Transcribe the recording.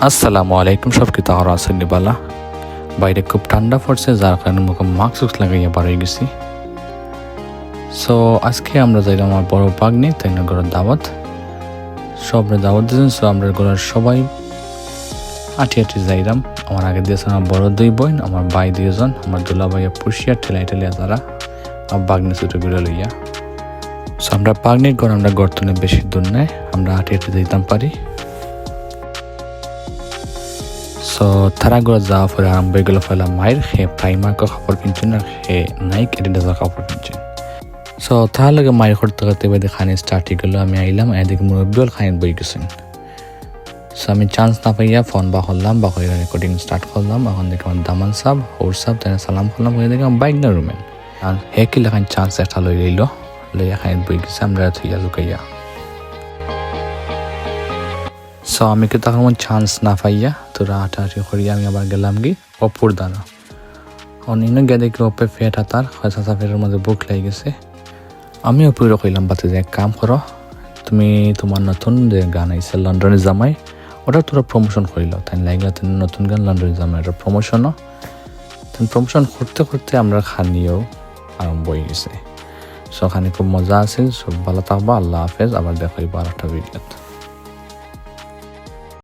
আসসালামু আলাইকুম, সব কি তাহলে আছেন নিবালা। বাইরে খুব ঠান্ডা পড়ছে, যার কারণে মুখে মাস্ক লাগাইয়া বার হয়ে গেছি। সো আজকে আমরা যাইলাম আমার বড় বাগনি তাই না ঘরের দাওয়াত, সবরে দাওয়াত দিয়েছেন। সো আমরা ঘরের সবাই আটি যাইলাম। আমার আগে দিয়েছেন আমার বড় দুই বোন, আমার ভাই দুইজন, আমার দুলা ভাইয়া পুষিয়া ঠেলাই ঠেলিয়া তারা আমার বাগনি ছোটো ঘুরে লইয়া। সো আমরা বাগনির ঘর, আমরা গর্তনে বেশি দূর নেয়, আমরা আটি যাইতাম পারি। সো তারা ঘরে যাওয়া পরে আরম্ভ হয়ে গেল ফেলা মায়ের সে প্রাইমার্কের কাপড় কিনছেন আর সে নাইক এডিডাসের কাপড় কিনছেন। সো তার লগে মায়ের করতে করতে বেদে খানি স্টার্ট হয়ে গেলো। আমি আইলাম, এদিকে মুরব্বিও খানি বই গেছেন। সো আমি চান্স না পাইয়া ফোন বা করলাম বা করে রেকর্ডিং স্টার্ট করলাম। এখন দেখে আমার দামান সাহেব হোর সাহেব তাই সালাম করলাম, হয়ে দেখে আমার বাইক না রুমেন আর হে কিলা খানি চান্স একটা লই লইয়া খানি বই গেছে আমরা থইয়া লুকাইয়া। সো আমি কি তখন চান্স না পাইয়া তোরা আটাআটি করিয়া আমি আবার গেলাম কি অপুর দ্বারা। অন্য গিয়ে দেখি অপে ফেট হাতার হয়তো ফেটের মধ্যে বুক লেগে গেছে। আমি অপুরে কইলাম বাতে যে এক কাম করো, তুমি তোমার নতুন যে গান আইছে লন্ডনের জামাই, ওটা তোরা প্রমোশন করিল। তাই লাগলে তুমি নতুন গান লন্ডনের জামাই, ওটা প্রমোশনও তুমি প্রমোশন করতে করতে আমরা খানিও আরম্ভ হয়ে গেছে। সো খানি খুব মজা আছে। সব ভালো থাকবা, আল্লাহ হাফেজ, আবার দেখাইবা আর একটা ভিডিওতে।